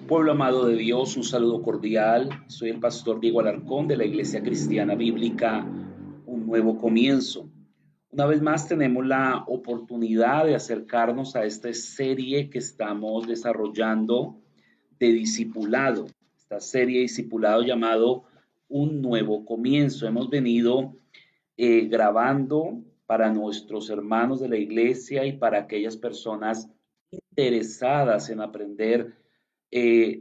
Pueblo amado de Dios, un saludo cordial. Soy el pastor Diego Alarcón de la Iglesia Cristiana Bíblica, Un Nuevo Comienzo. Una vez más tenemos la oportunidad de acercarnos a esta serie que estamos desarrollando de discipulado. Esta serie de discipulado llamado Un Nuevo Comienzo. Hemos venido grabando para nuestros hermanos de la iglesia y para aquellas personas interesadas en aprender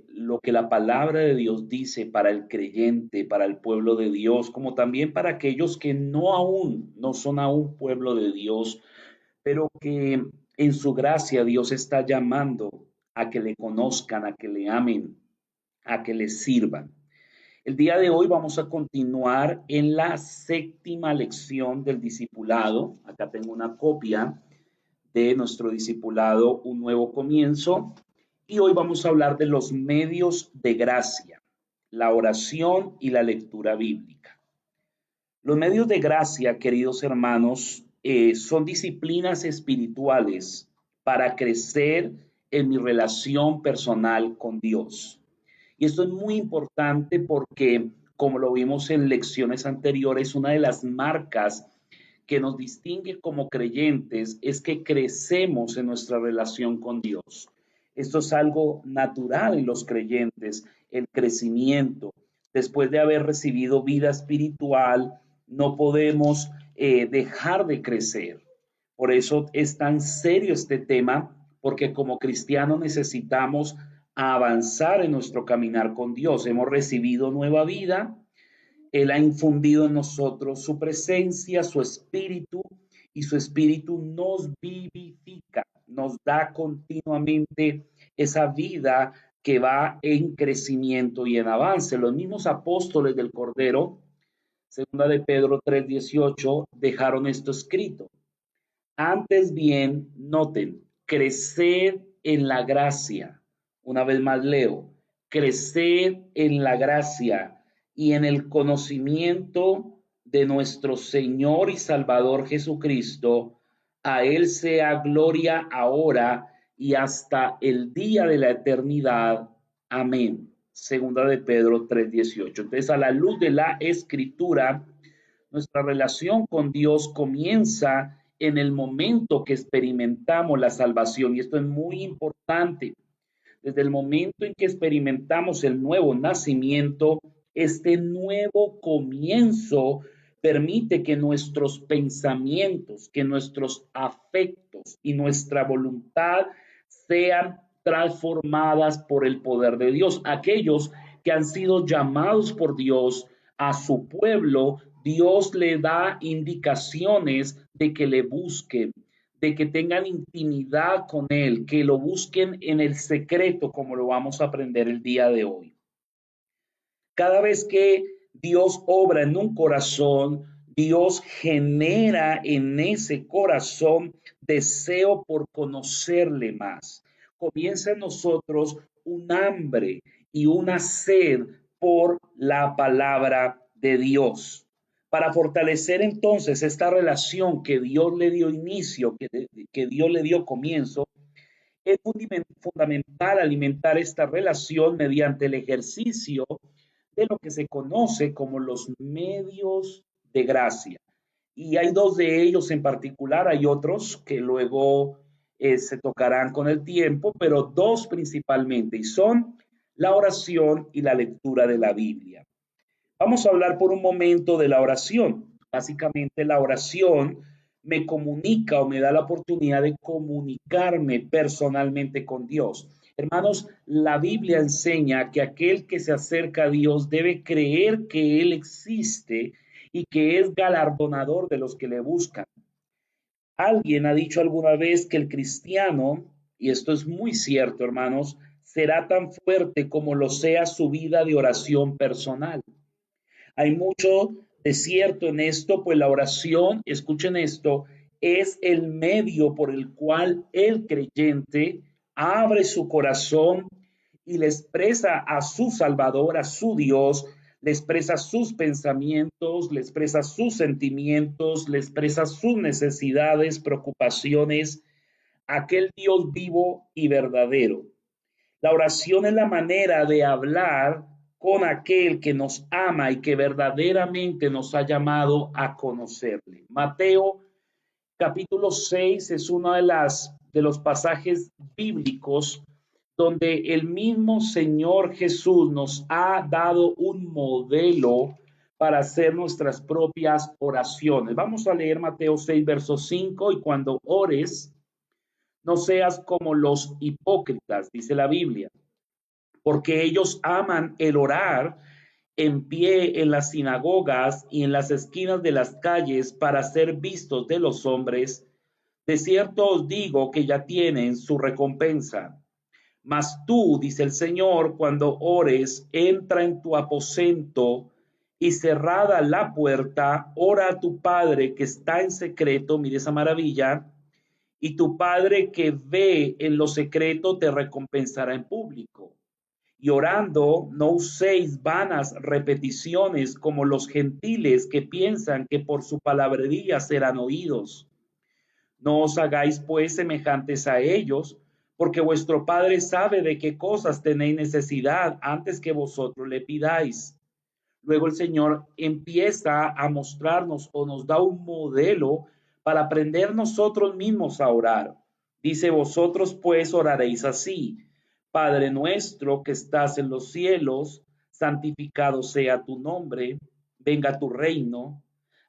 lo que la palabra de Dios dice para el creyente, para el pueblo de Dios, como también para aquellos que no son aún pueblo de Dios, pero que en su gracia Dios está llamando a que le conozcan, a que le amen, a que le sirvan. El día de hoy vamos a continuar en la séptima lección del discipulado. Acá tengo una copia de nuestro discipulado, Un Nuevo Comienzo. Y hoy vamos a hablar de los medios de gracia, la oración y la lectura bíblica. Los medios de gracia, queridos hermanos, son disciplinas espirituales para crecer en mi relación personal con Dios. Y esto es muy importante porque, como lo vimos en lecciones anteriores, una de las marcas que nos distingue como creyentes es que crecemos en nuestra relación con Dios. Esto es algo natural en los creyentes, el crecimiento. Después de haber recibido vida espiritual, no podemos dejar de crecer. Por eso es tan serio este tema, porque como cristianos necesitamos avanzar en nuestro caminar con Dios. Hemos recibido nueva vida. Él ha infundido en nosotros su presencia, su espíritu, y su espíritu nos vivifica, nos da continuamente esa vida que va en crecimiento y en avance. Los mismos apóstoles del Cordero, segunda de Pedro 3:18, dejaron esto escrito. Antes bien, noten, crecer en la gracia. Una vez más leo, crecer en la gracia y en el conocimiento de nuestro Señor y Salvador Jesucristo. A Él sea gloria ahora y hasta el día de la eternidad. Amén. Segunda de Pedro 3:18. Entonces, a la luz de la Escritura, nuestra relación con Dios comienza en el momento que experimentamos la salvación. Y esto es muy importante. Desde el momento en que experimentamos el nuevo nacimiento, este nuevo comienzo permite que nuestros pensamientos, que nuestros afectos y nuestra voluntad sean transformadas por el poder de Dios. Aquellos que han sido llamados por Dios a su pueblo, Dios le da indicaciones de que le busquen, de que tengan intimidad con Él, que lo busquen en el secreto, como lo vamos a aprender el día de hoy. Cada vez que Dios obra en un corazón, Dios genera en ese corazón deseo por conocerle más. Comienza en nosotros un hambre y una sed por la palabra de Dios. Para fortalecer entonces esta relación que Dios le dio inicio, que Dios le dio comienzo, es fundamental alimentar esta relación mediante el ejercicio de lo que se conoce como los medios de gracia. Y hay dos de ellos en particular, hay otros que luego se tocarán con el tiempo, pero dos principalmente, y son la oración y la lectura de la Biblia. Vamos a hablar por un momento de la oración. Básicamente la oración me comunica o me da la oportunidad de comunicarme personalmente con Dios. Hermanos, la Biblia enseña que aquel que se acerca a Dios debe creer que Él existe y que es galardonador de los que le buscan. Alguien ha dicho alguna vez que el cristiano, y esto es muy cierto, hermanos, será tan fuerte como lo sea su vida de oración personal. Hay mucho de cierto en esto, pues la oración, escuchen esto, es el medio por el cual el creyente abre su corazón y le expresa a su Salvador, a su Dios, le expresa sus pensamientos, le expresa sus sentimientos, le expresa sus necesidades, preocupaciones, a aquel Dios vivo y verdadero. La oración es la manera de hablar con aquel que nos ama y que verdaderamente nos ha llamado a conocerle. Mateo capítulo 6 es uno de los pasajes bíblicos donde el mismo Señor Jesús nos ha dado un modelo para hacer nuestras propias oraciones. Vamos a leer Mateo 6, verso 5, y cuando ores, no seas como los hipócritas, dice la Biblia, porque ellos aman el orar en pie en las sinagogas y en las esquinas de las calles para ser vistos de los hombres. De cierto os digo que ya tienen su recompensa. Mas tú, dice el Señor, cuando ores, entra en tu aposento y cerrada la puerta, ora a tu Padre que está en secreto, mire esa maravilla, y tu Padre que ve en lo secreto te recompensará en público. Y orando, no uséis vanas repeticiones como los gentiles que piensan que por su palabrería serán oídos. No os hagáis pues semejantes a ellos, porque vuestro Padre sabe de qué cosas tenéis necesidad antes que vosotros le pidáis. Luego el Señor empieza a mostrarnos o nos da un modelo para aprender nosotros mismos a orar. Dice, vosotros pues oraréis así: Padre nuestro que estás en los cielos, santificado sea tu nombre, venga tu reino,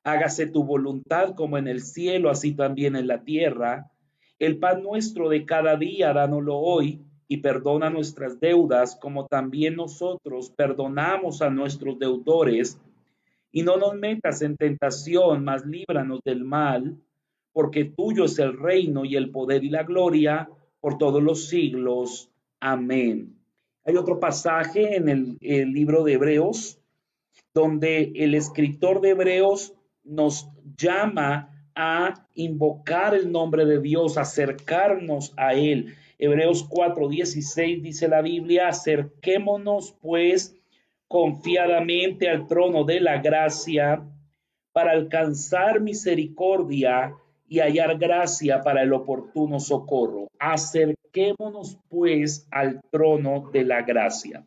hágase tu voluntad como en el cielo, así también en la tierra. El pan nuestro de cada día, dánoslo hoy, y perdona nuestras deudas, como también nosotros perdonamos a nuestros deudores. Y no nos metas en tentación, mas líbranos del mal, porque tuyo es el reino y el poder y la gloria por todos los siglos. Amén. Hay otro pasaje en el libro de Hebreos donde el escritor de Hebreos nos llama a invocar el nombre de Dios, acercarnos a Él. Hebreos 4:16 dice la Biblia, acerquémonos pues confiadamente al trono de la gracia para alcanzar misericordia y hallar gracia para el oportuno socorro. Acerquémonos pues al trono de la gracia.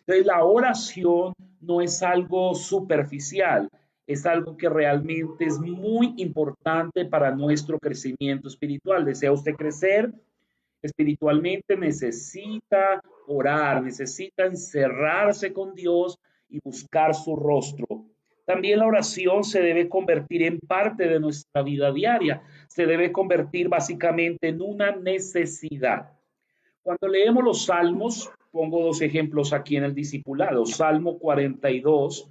Entonces, la oración no es algo superficial, es algo que realmente es muy importante para nuestro crecimiento espiritual. ¿Desea usted crecer espiritualmente? Necesita orar, necesita encerrarse con Dios y buscar su rostro. También la oración se debe convertir en parte de nuestra vida diaria, se debe convertir básicamente en una necesidad. Cuando leemos los salmos, pongo dos ejemplos aquí en el discipulado. Salmo 42,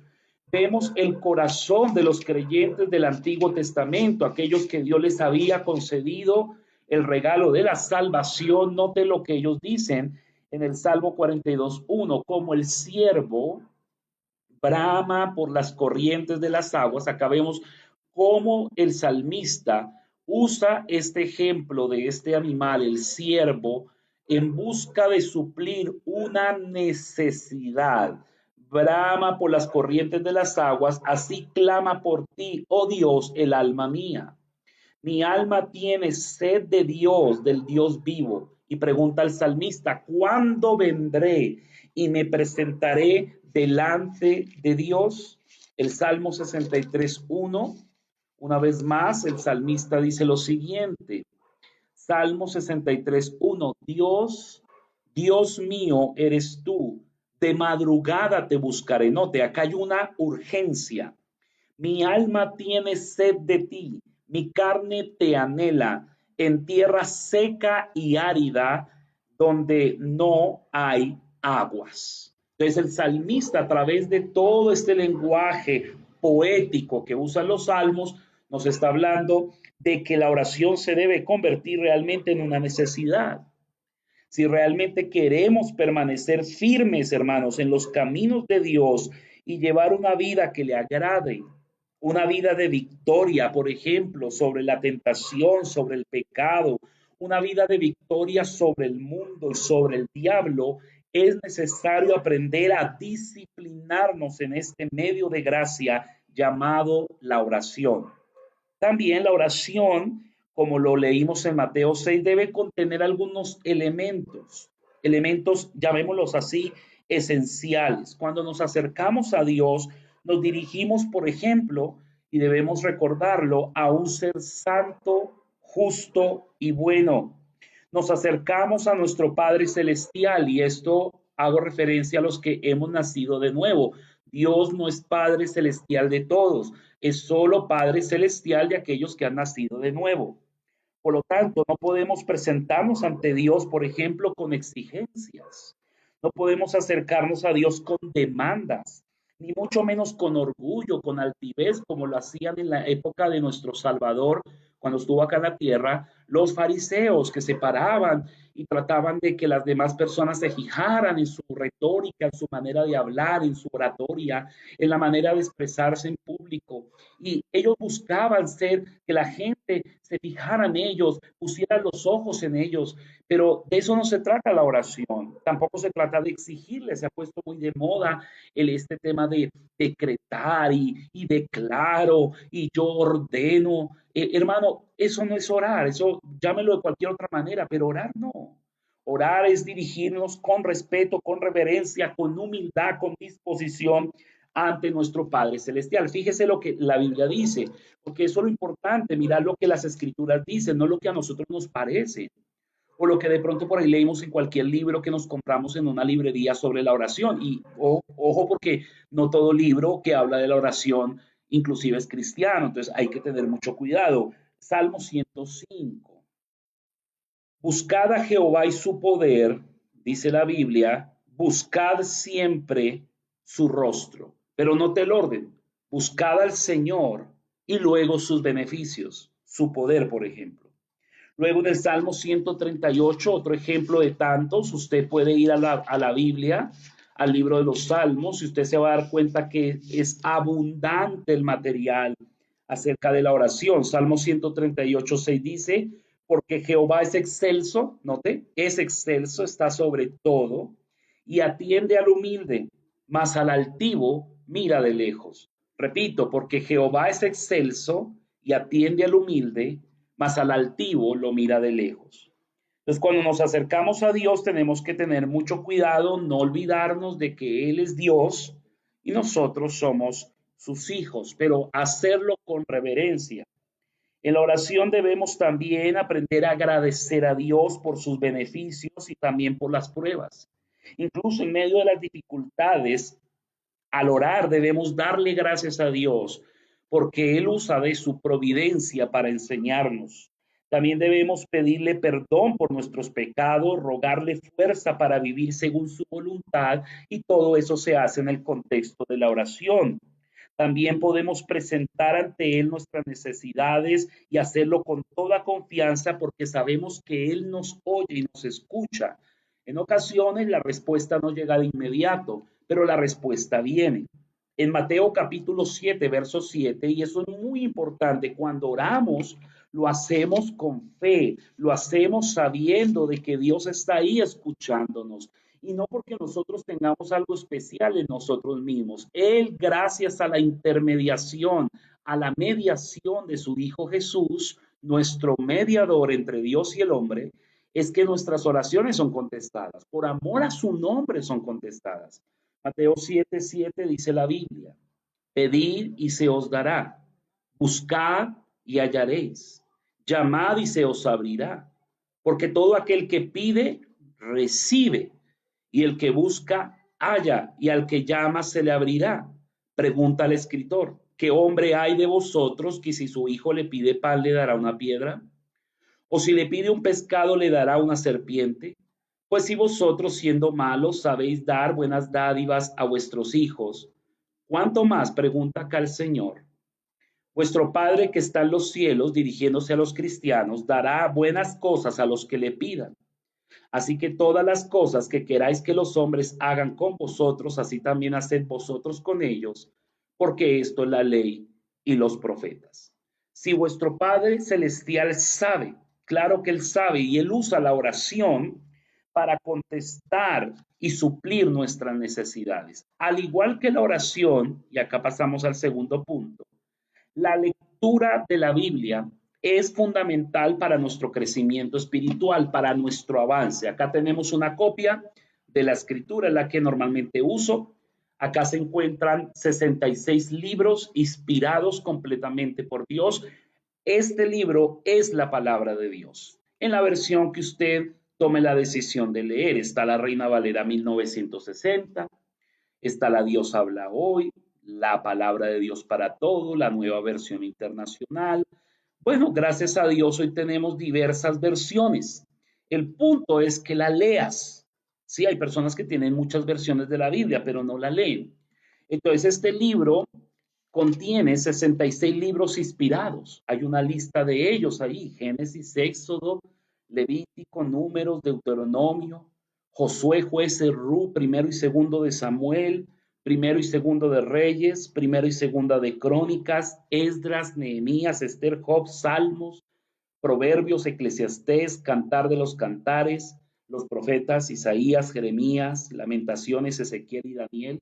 vemos el corazón de los creyentes del Antiguo Testamento, aquellos que Dios les había concedido el regalo de la salvación. Note lo que ellos dicen en el Salmo 42:1, como el siervo brama por las corrientes de las aguas. Acá vemos cómo el salmista usa este ejemplo de este animal, el ciervo, en busca de suplir una necesidad. Brama por las corrientes de las aguas, así clama por ti, oh Dios, el alma mía. Mi alma tiene sed de Dios, del Dios vivo. Y pregunta al salmista, ¿cuándo vendré y me presentaré delante de Dios? El Salmo 63:1. Una vez más, el salmista dice lo siguiente. Salmo 63:1. Dios, Dios mío, eres tú. De madrugada te buscaré. Note, acá hay una urgencia. Mi alma tiene sed de ti, mi carne te anhela en tierra seca y árida donde no hay aguas. Entonces el salmista, a través de todo este lenguaje poético que usan los salmos, nos está hablando de que la oración se debe convertir realmente en una necesidad. Si realmente queremos permanecer firmes, hermanos, en los caminos de Dios y llevar una vida que le agrade, una vida de victoria, por ejemplo, sobre la tentación, sobre el pecado, una vida de victoria sobre el mundo y sobre el diablo, es necesario aprender a disciplinarnos en este medio de gracia llamado la oración. También la oración, como lo leímos en Mateo 6, debe contener algunos elementos. elementos, llamémoslos así, esenciales. Cuando nos acercamos a Dios, nos dirigimos, por ejemplo, y debemos recordarlo, a un ser santo, justo y bueno. Nos acercamos a nuestro Padre Celestial y esto hago referencia a los que hemos nacido de nuevo. Dios no es Padre Celestial de todos, es solo Padre Celestial de aquellos que han nacido de nuevo. Por lo tanto, no podemos presentarnos ante Dios, por ejemplo, con exigencias. No podemos acercarnos a Dios con demandas, ni mucho menos con orgullo, con altivez, como lo hacían en la época de nuestro Salvador, cuando estuvo acá en la tierra, los fariseos que se paraban y trataban de que las demás personas se fijaran en su retórica, en su manera de hablar, en su oratoria, en la manera de expresarse en público. Y ellos buscaban ser que la gente se fijara en ellos, pusiera los ojos en ellos, pero de eso no se trata la oración. Tampoco se trata de exigirle. Se ha puesto muy de moda este tema de decretar y declaro y yo ordeno. Hermano, eso no es orar, eso llámelo de cualquier otra manera, pero orar no. Orar es dirigirnos con respeto, con reverencia, con humildad, con disposición ante nuestro Padre Celestial. Fíjese lo que la Biblia dice, porque eso es lo importante, mirar lo que las escrituras dicen, no lo que a nosotros nos parece, o lo que de pronto por ahí leímos en cualquier libro que nos compramos en una librería sobre la oración. Y ojo, porque no todo libro que habla de la oración inclusive es cristiano, entonces hay que tener mucho cuidado. Salmo 105. Buscad a Jehová y su poder, dice la Biblia, buscad siempre su rostro, pero note el orden, buscad al Señor y luego sus beneficios, su poder, por ejemplo. Luego en el Salmo 138, otro ejemplo de tantos, usted puede ir a la Biblia, al libro de los Salmos, y usted se va a dar cuenta que es abundante el material acerca de la oración. Salmo 138, 6 dice, porque Jehová es excelso, note, es excelso, está sobre todo, y atiende al humilde, mas al altivo mira de lejos. Repito, porque Jehová es excelso y atiende al humilde, mas al altivo lo mira de lejos. Entonces, cuando nos acercamos a Dios, tenemos que tener mucho cuidado, no olvidarnos de que Él es Dios y nosotros somos sus hijos, pero hacerlo con reverencia. En la oración debemos también aprender a agradecer a Dios por sus beneficios y también por las pruebas. Incluso en medio de las dificultades, al orar debemos darle gracias a Dios porque Él usa de su providencia para enseñarnos. También debemos pedirle perdón por nuestros pecados, rogarle fuerza para vivir según su voluntad y todo eso se hace en el contexto de la oración. También podemos presentar ante Él nuestras necesidades y hacerlo con toda confianza porque sabemos que Él nos oye y nos escucha. En ocasiones la respuesta no llega de inmediato, pero la respuesta viene. En Mateo capítulo 7, verso 7, y eso es muy importante, cuando oramos, lo hacemos con fe, lo hacemos sabiendo de que Dios está ahí escuchándonos y no porque nosotros tengamos algo especial en nosotros mismos. Él, gracias a la intermediación, a la mediación de su Hijo Jesús, nuestro mediador entre Dios y el hombre, es que nuestras oraciones son contestadas. Por amor a su nombre son contestadas. Mateo 7:7 dice la Biblia, pedid y se os dará, buscad y hallaréis, llamad y se os abrirá, porque todo aquel que pide, recibe, y el que busca, halla, y al que llama se le abrirá. Pregunta al escritor, ¿qué hombre hay de vosotros que si su hijo le pide pan le dará una piedra? ¿O si le pide un pescado le dará una serpiente? Pues si vosotros siendo malos sabéis dar buenas dádivas a vuestros hijos, ¿cuánto más? Pregunta acá el Señor. Vuestro Padre que está en los cielos, dirigiéndose a los cristianos, dará buenas cosas a los que le pidan. Así que todas las cosas que queráis que los hombres hagan con vosotros, así también haced vosotros con ellos, porque esto es la ley y los profetas. Si vuestro Padre Celestial sabe, claro que Él sabe, y Él usa la oración para contestar y suplir nuestras necesidades. Al igual que la oración, y acá pasamos al segundo punto, la lectura de la Biblia es fundamental para nuestro crecimiento espiritual, para nuestro avance. Acá tenemos una copia de la escritura, la que normalmente uso. Acá se encuentran 66 libros inspirados completamente por Dios. Este libro es la palabra de Dios. En la versión que usted tome la decisión de leer, está la Reina Valera 1960, está la Dios habla hoy, la palabra de Dios para todo, la nueva versión internacional. Bueno, gracias a Dios hoy tenemos diversas versiones. El punto es que la leas. Sí, hay personas que tienen muchas versiones de la Biblia, pero no la leen. Entonces, este libro contiene 66 libros inspirados. Hay una lista de ellos ahí: Génesis, Éxodo, Levítico, Números, Deuteronomio, Josué, Jueces, Ruth, primero y segundo de Samuel, primero y segundo de Reyes, primero y segunda de Crónicas, Esdras, Nehemías, Esther, Job, Salmos, Proverbios, Eclesiastés, Cantar de los Cantares, los profetas Isaías, Jeremías, Lamentaciones, Ezequiel y Daniel.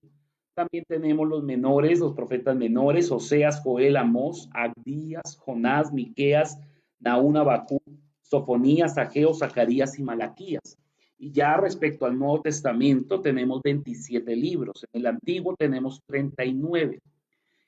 También tenemos los menores, los profetas menores: Oseas, Joel, Amós, Abdías, Jonás, Miqueas, Nahum, Habacuc, Sofonías, Ageo, Zacarías y Malaquías. Y ya respecto al Nuevo Testamento tenemos 27 libros. En el Antiguo tenemos 39.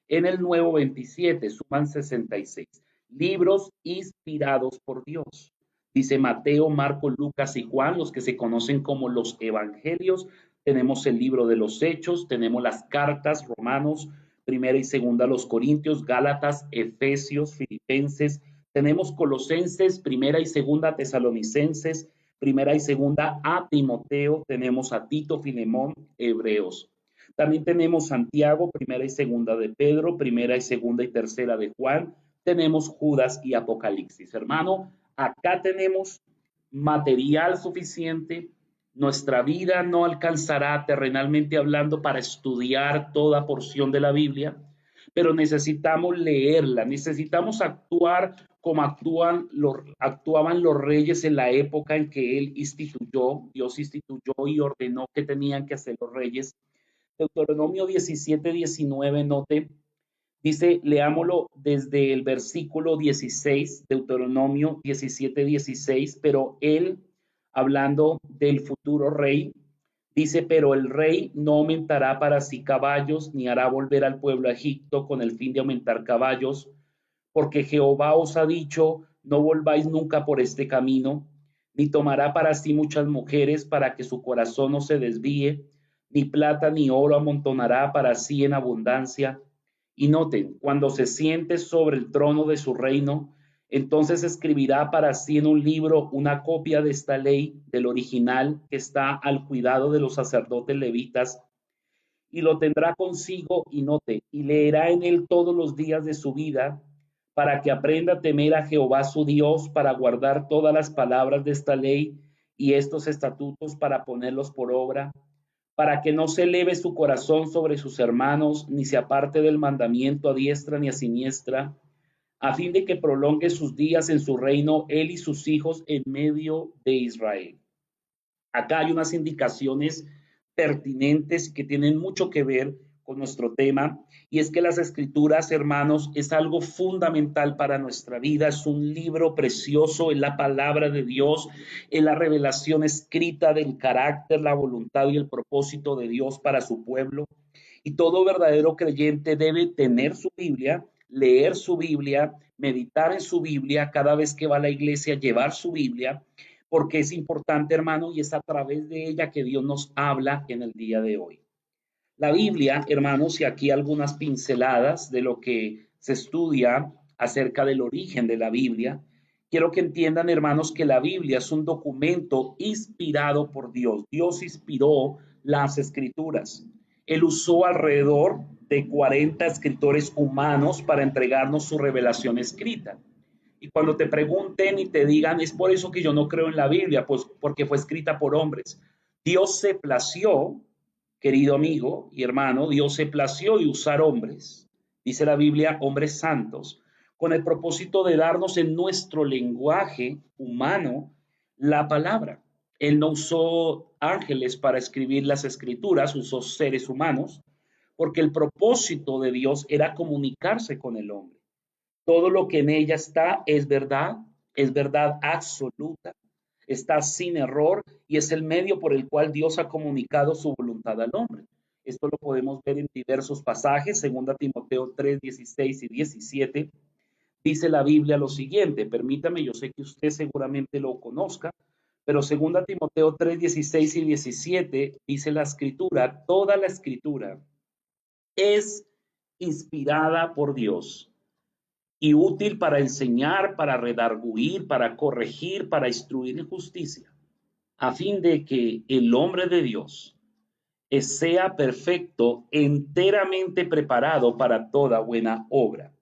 En el Nuevo 27, suman 66 libros inspirados por Dios. Dice Mateo, Marcos, Lucas y Juan, los que se conocen como los evangelios. Tenemos el libro de los Hechos, tenemos las cartas: Romanos, primera y segunda los Corintios, Gálatas, Efesios, Filipenses. Tenemos Colosenses, primera y segunda Tesalonicenses, primera y segunda a Timoteo. Tenemos a Tito, Filemón, Hebreos. También tenemos Santiago, primera y segunda de Pedro, primera y segunda y tercera de Juan. Tenemos Judas y Apocalipsis. Hermano, acá tenemos material suficiente. Nuestra vida no alcanzará, terrenalmente hablando, para estudiar toda porción de la Biblia, pero necesitamos leerla, necesitamos actuar como actuaban los reyes en la época en que Dios instituyó y ordenó que tenían que hacer los reyes. Deuteronomio 17:19, note, dice, leámoslo desde el versículo 16, Deuteronomio 17:16, pero él, hablando del futuro rey, dice: pero el rey no aumentará para sí caballos, ni hará volver al pueblo a Egipto con el fin de aumentar caballos, porque Jehová os ha dicho: no volváis nunca por este camino, ni tomará para sí muchas mujeres, para que su corazón no se desvíe, ni plata ni oro amontonará para sí en abundancia. Y noten, cuando se siente sobre el trono de su reino, entonces escribirá para sí en un libro una copia de esta ley, del original, que está al cuidado de los sacerdotes levitas, y lo tendrá consigo, y note, y leerá en él todos los días de su vida, para que aprenda a temer a Jehová su Dios, para guardar todas las palabras de esta ley y estos estatutos, para ponerlos por obra, para que no se eleve su corazón sobre sus hermanos, ni se aparte del mandamiento a diestra ni a siniestra, a fin de que prolongue sus días en su reino, él y sus hijos en medio de Israel. Acá hay unas indicaciones pertinentes que tienen mucho que ver con nuestro tema, y es que las escrituras, hermanos, es algo fundamental para nuestra vida. Es un libro precioso, es la palabra de Dios, es la revelación escrita del carácter, la voluntad y el propósito de Dios para su pueblo. Y todo verdadero creyente debe tener su Biblia, leer su Biblia, meditar en su Biblia, cada vez que va a la iglesia, llevar su Biblia, porque es importante, hermano, y es a través de ella que Dios nos habla en el día de hoy. La Biblia, hermanos, y aquí algunas pinceladas de lo que se estudia acerca del origen de la Biblia. Quiero que entiendan, hermanos, que la Biblia es un documento inspirado por Dios. Dios inspiró las escrituras. Él usó alrededor de 40 escritores humanos para entregarnos su revelación escrita. Y cuando te pregunten y te digan: es por eso que yo no creo en la Biblia, pues porque fue escrita por hombres. Dios se plació, querido amigo y hermano, Dios se plació de usar hombres, dice la Biblia, hombres santos, con el propósito de darnos en nuestro lenguaje humano la palabra. Él no usó ángeles para escribir las escrituras, usó seres humanos, porque el propósito de Dios era comunicarse con el hombre. Todo lo que en ella está es verdad absoluta, está sin error y es el medio por el cual Dios ha comunicado su voluntad al hombre. Esto lo podemos ver en diversos pasajes, 2 Timoteo 3, 16 y 17. Dice la Biblia lo siguiente, permítame, yo sé que usted seguramente lo conozca, pero 2 Timoteo 3, 16 y 17 dice la escritura, toda la escritura es inspirada por Dios y útil para enseñar, para redarguir, para corregir, para instruir en justicia, a fin de que el hombre de Dios sea perfecto, enteramente preparado para toda buena obra.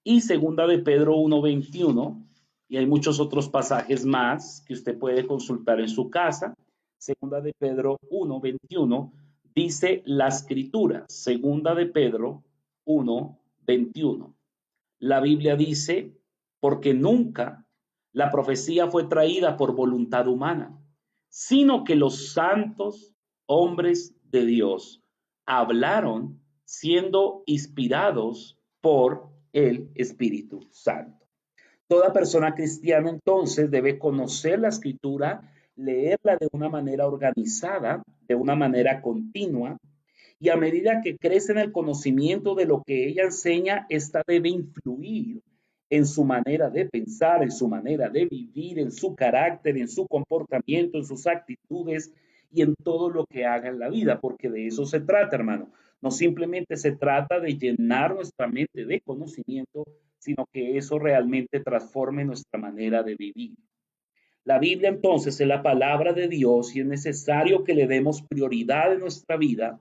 Y segunda de Pedro 1:21, y hay muchos otros pasajes más que usted puede consultar en su casa. Segunda de Pedro 1:21 dice la escritura. Segunda de Pedro 1:21. La Biblia dice, porque nunca la profecía fue traída por voluntad humana, sino que los santos hombres de Dios hablaron siendo inspirados por el Espíritu Santo. Toda persona cristiana entonces debe conocer la escritura, leerla de una manera organizada, de una manera continua, y a medida que crece en el conocimiento de lo que ella enseña, esta debe influir en su manera de pensar, en su manera de vivir, en su carácter, en su comportamiento, en sus actitudes y en todo lo que haga en la vida, porque de eso se trata, hermano. No simplemente se trata de llenar nuestra mente de conocimiento, sino que eso realmente transforme nuestra manera de vivir. La Biblia entonces es la palabra de Dios y es necesario que le demos prioridad en nuestra vida.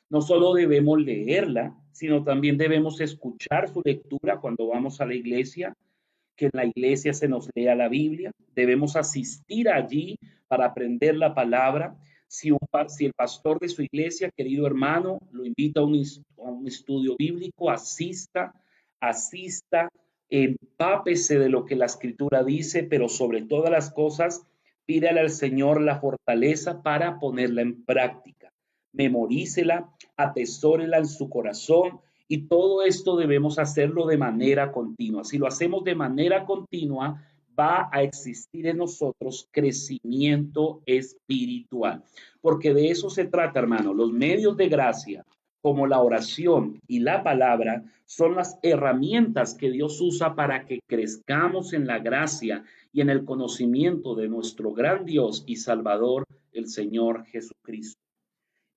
No solo debemos leerla, sino también debemos escuchar su lectura cuando vamos a la iglesia, que en la iglesia se nos lea la Biblia. Debemos asistir allí para aprender la palabra. Si el pastor de su iglesia, querido hermano, lo invita a un estudio bíblico, asista, empápese de lo que la escritura dice, pero sobre todas las cosas, pídale al Señor la fortaleza para ponerla en práctica. Memorícela, atesórela en su corazón y todo esto debemos hacerlo de manera continua. Si lo hacemos de manera continua, va a existir en nosotros crecimiento espiritual. Porque de eso se trata, hermano. Los medios de gracia, como la oración y la palabra, son las herramientas que Dios usa para que crezcamos en la gracia y en el conocimiento de nuestro gran Dios y Salvador, el Señor Jesucristo.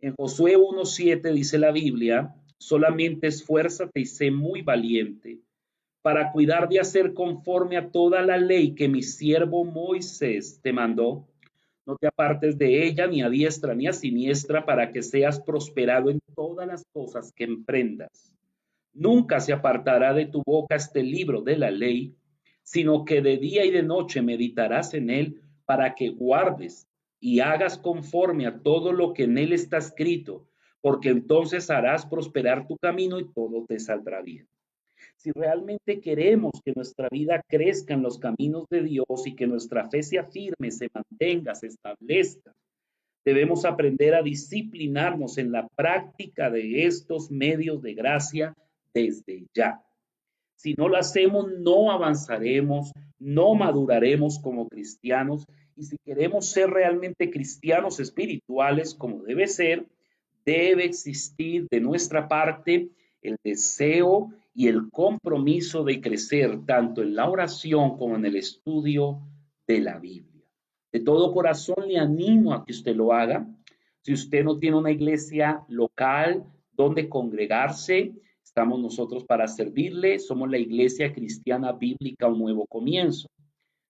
En Josué 1:7 dice la Biblia, solamente esfuérzate y sé muy valiente para cuidar de hacer conforme a toda la ley que mi siervo Moisés te mandó. No te apartes de ella ni a diestra ni a siniestra para que seas prosperado en todas las cosas que emprendas. Nunca se apartará de tu boca este libro de la ley, sino que de día y de noche meditarás en él para que guardes y hagas conforme a todo lo que en él está escrito, porque entonces harás prosperar tu camino y todo te saldrá bien. Si realmente queremos que nuestra vida crezca en los caminos de Dios y que nuestra fe sea firme, se mantenga, se establezca, debemos aprender a disciplinarnos en la práctica de estos medios de gracia desde ya. Si no lo hacemos, no avanzaremos, no maduraremos como cristianos. Y si queremos ser realmente cristianos espirituales como debe ser, debe existir de nuestra parte el deseo y el compromiso de crecer tanto en la oración como en el estudio de la Biblia. De todo corazón le animo a que usted lo haga. Si usted no tiene una iglesia local donde congregarse, estamos nosotros para servirle. Somos la Iglesia Cristiana Bíblica Un Nuevo Comienzo.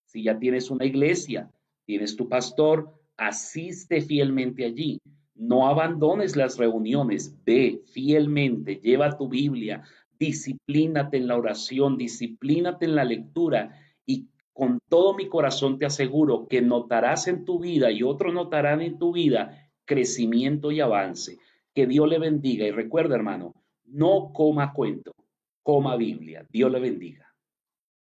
Si ya tienes una iglesia, tienes tu pastor, asiste fielmente allí. No abandones las reuniones, ve fielmente, lleva tu Biblia, disciplínate en la oración, disciplínate en la lectura y con todo mi corazón te aseguro que notarás en tu vida y otros notarán en tu vida crecimiento y avance. Que Dios le bendiga y recuerda, hermano, no coma cuento, coma Biblia. Dios le bendiga.